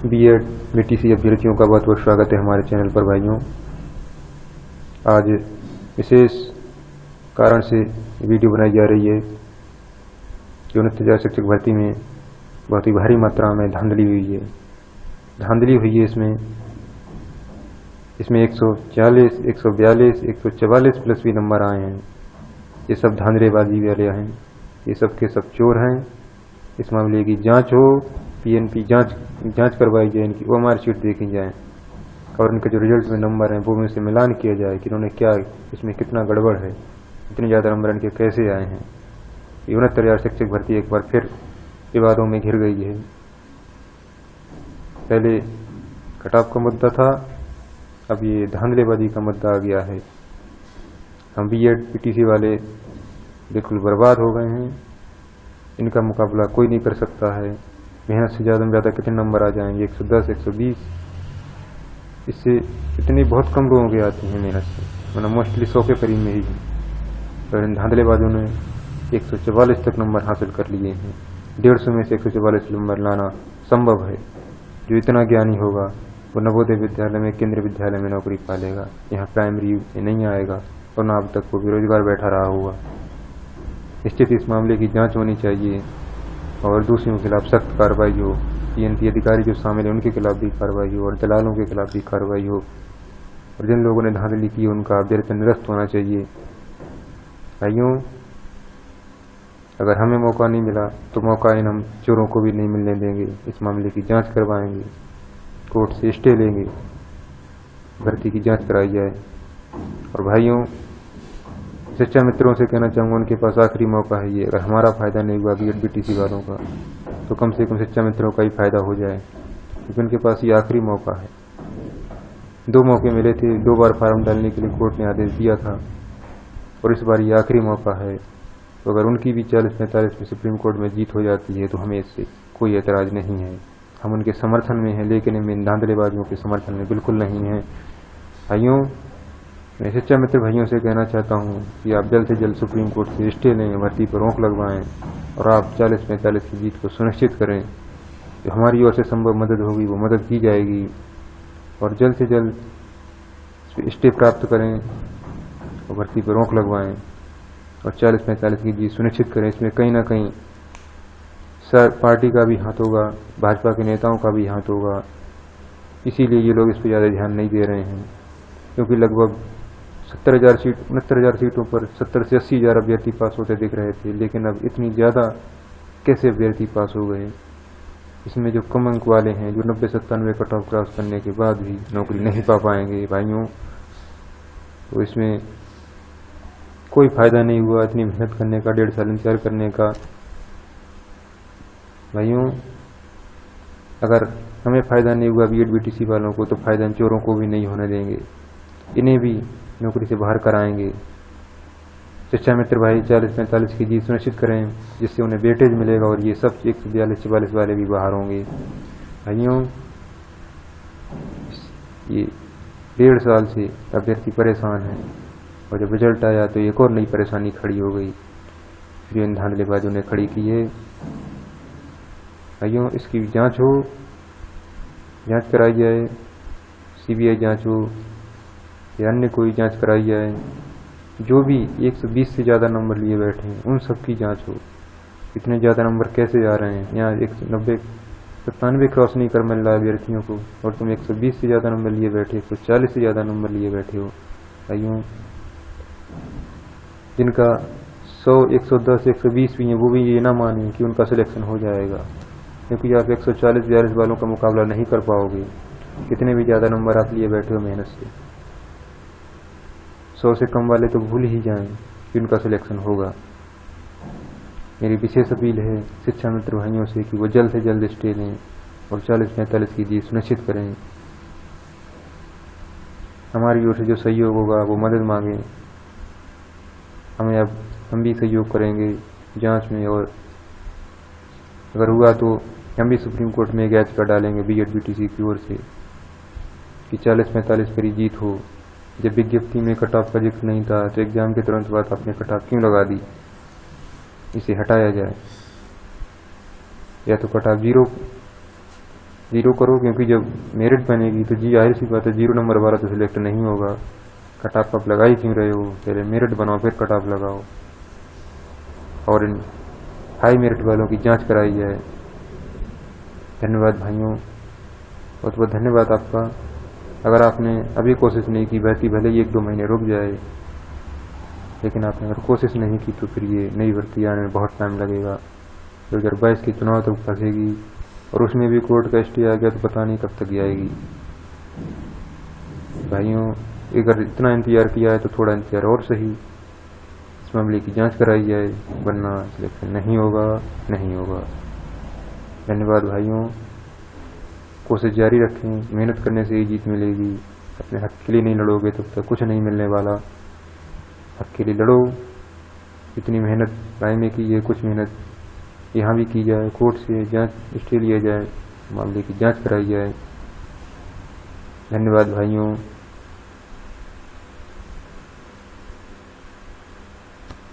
BEd BTC अभ्यर्थियों का बहुत बहुत स्वागत है हमारे चैनल पर भाइयों। आज विशेष कारण से वीडियो बनाई जा रही है कि उन्नत विद्यालय शिक्षक भर्ती में बहुत ही भारी मात्रा में धांधली हुई है। इसमें 140, 142, 144 प्लस भी नंबर आए हैं। ये सब धांधलेबाजी वाले हैं, ये सब के सब चोर हैं। इस मामले की जांच हो, पीएनपी जांच करवाई जाए, इनकी ओएमआर शीट देखी जाए और इनके जो रिजल्ट में नंबर हैं वो में से मिलान किया जाए कि इन्होंने क्या, इसमें कितना गड़बड़ है, इतने ज़्यादा नंबर इनके कैसे आए हैं। ये 69,000 शिक्षक भर्ती एक बार फिर विवादों में घिर गई है। पहले कटाव का मुद्दा था, अब ये धांधलेबाजी का मुद्दा आ गया है। हम बीएड पीटीसी वाले बिल्कुल बर्बाद हो गए हैं। इनका मुकाबला कोई नहीं कर सकता है। मेहनत से ज़्यादा में ज़्यादा कितने नंबर आ जाएंगे, 110, 120। इससे इतनी बहुत कम लोगों के आते हैं मेहनत से, मतलब मोस्टली 100 के करीब में ही है। और इन धांधलेबाजों ने 144 तक नंबर हासिल कर लिए हैं। 150 में से 144 नंबर लाना संभव है। जो इतना ज्ञानी होगा वो नवोदय विद्यालय में, केंद्रीय विद्यालय में नौकरी पा लेगा, यहाँ प्राइमरी में नहीं आएगा और न अब तक वो बेरोजगार बैठा रहा होगा। निश्चित इस मामले की जांच होनी चाहिए और दोषियों के खिलाफ सख्त कार्रवाई हो। पीएनपी अधिकारी जो शामिल है उनके खिलाफ भी कार्रवाई हो और दलालों के खिलाफ भी कार्रवाई हो। और जिन लोगों ने धांधली की उनका वेतन निरस्त होना चाहिए। भाइयों, अगर हमें मौका नहीं मिला तो मौका इन हम चोरों को भी नहीं मिलने देंगे। इस मामले की जांच करवाएंगे, कोर्ट से स्टे लेंगे, भर्ती की जांच कराई जाए। और भाइयों, शिक्षा मित्रों से कहना चाहूँगा, उनके पास आखिरी मौका है ये। अगर हमारा फायदा नहीं हुआ बीएड बीटीसी वालों का, तो कम से कम शिक्षा मित्रों का ही फायदा हो जाए, क्योंकि उनके पास ये आखिरी मौका है। 2 मौके मिले थे, 2 बार फार्म डालने के लिए कोर्ट ने आदेश दिया था और इस बार ये आखिरी मौका है। तो अगर उनकी भी 40-45 में सुप्रीम कोर्ट में जीत हो जाती है तो हमें इससे कोई एतराज़ नहीं है। हम उनके समर्थन में हैं, लेकिन हम इन धांधलेबाजियों के समर्थन में बिल्कुल नहीं हैं। भाइयों, मैं शिक्षा मित्र भाइयों से कहना चाहता हूं कि आप जल्द से जल्द सुप्रीम कोर्ट से स्टे लें, भर्ती पर रोक लगवाएं और आप 40-45 की जीत को सुनिश्चित करें। जो हमारी ओर से संभव मदद होगी वो मदद की जाएगी और जल्द से जल्द स्टे प्राप्त करें और भर्ती पर रोक लगवाएं और 40-45 की जीत सुनिश्चित करें। इसमें कहीं ना कहीं पार्टी का भी हाथ होगा, भाजपा के नेताओं का भी हाथ होगा। इसीलिए ये लोग इस पर ज़्यादा ध्यान नहीं दे रहे हैं, क्योंकि लगभग 69,000 सीटों पर 70 से 80,000 अभ्यर्थी पास होते दिख रहे थे। लेकिन अब इतनी ज़्यादा कैसे अभ्यर्थी पास हो गए? इसमें जो कम अंक वाले हैं, जो 90-97 कट ऑफ क्रॉस करने के बाद भी नौकरी नहीं पा पाएंगे भाइयों, तो इसमें कोई फ़ायदा नहीं हुआ इतनी मेहनत करने का, 1.5 साल इंतजार करने का। भाइयों, अगर हमें फ़ायदा नहीं हुआ बीएड बीटीसी वालों को, तो फ़ायदा इन चोरों को भी नहीं होने देंगे। इन्हें भी नौकरी से बाहर कराएंगे। शिक्षा मित्र भाई 40-45 की जीत सुनिश्चित करें, जिससे उन्हें वेटेज मिलेगा और ये सब 142-44 वाले भी बाहर होंगे। भाइयों, ये 1.5 साल से अभ्यर्थी परेशान है और जब रिजल्ट आया तो एक और नई परेशानी खड़ी हो गई जो इन धांधलेबाजों ने खड़ी की है। भाइयों, इसकी जांच हो, जांच कराई जाए, सीबीआई जांच हो या अन्य कोई जांच कराई जाए। जो भी 120 से ज़्यादा नंबर लिए बैठे हैं उन सब की जांच हो। इतने ज़्यादा नंबर कैसे आ रहे हैं? यहाँ 190-97 क्रॉस नहीं कर मिल रहा है अभ्यर्थियों को और तुम 120 से ज़्यादा नंबर लिए बैठे, 140 से ज़्यादा नंबर लिए बैठे हो। भाइयों, जिनका 100, 110, 120 भी हैं, वो भी ये ना माने कि उनका सिलेक्शन हो जाएगा, क्योंकि आप 140-42 वालों का मुकाबला नहीं कर पाओगे। कितने भी ज़्यादा नंबर आप लिए बैठे हो मेहनत से। 100 से कम वाले तो भूल ही जाएं कि उनका सिलेक्शन होगा। मेरी विशेष अपील है शिक्षा मित्र भाइयों से कि वो जल्द से जल्द स्टे लें और 40-45 की जीत सुनिश्चित करें। हमारी ओर से जो सहयोग होगा वो मदद मांगें। हम भी सहयोग करेंगे जांच में, और अगर हुआ तो हम भी सुप्रीम कोर्ट में एक याचिका डालेंगे बीएड बीटीसी की ओर से कि 40-45 पर ही जीत हो। जब विज्ञप्ति में कट ऑफ का जिक्र नहीं था तो एग्जाम के तुरंत बाद आपने कट ऑफ क्यों लगा दी? इसे हटाया जाए, या तो कट ऑफ 0 0 करो, क्योंकि जब मेरिट बनेगी तो जी जाहिर सी बात है 0 नंबर वाला तो सिलेक्ट नहीं होगा। कट ऑफ आप लगा ही क्यों रहे हो, पहले मेरिट बनाओ फिर कट ऑफ लगाओ, और इन हाई मेरिट वालों की जांच कराई जाए। धन्यवाद भाइयों, बहुत बहुत धन्यवाद आपका। अगर आपने अभी कोशिश नहीं की, भर्ती भले ही 1-2 महीने रुक जाए, लेकिन आपने अगर कोशिश नहीं की तो फिर ये नई भर्ती आने में बहुत टाइम लगेगा। 2022 की चुनाव तक फंसेगी, और उसमें भी कोर्ट का स्टे आ गया तो पता नहीं कब तक आएगी। भाइयों, अगर इतना इंतजार किया है तो थोड़ा इंतजार और सही, इस मामले की जांच कराई जाए, वरना सिलेक्शन नहीं होगा, नहीं होगा। धन्यवाद भाइयों, कोशिश जारी रखें, मेहनत करने से ही जीत मिलेगी। अपने हक के लिए नहीं लड़ोगे तब तक कुछ नहीं मिलने वाला। हक के लिए लड़ो, इतनी मेहनत राय में की है, कुछ मेहनत यहाँ भी की जाए, कोर्ट से जांच स्टे लिया जाए, मामले की जांच कराई जाए। धन्यवाद भाइयों।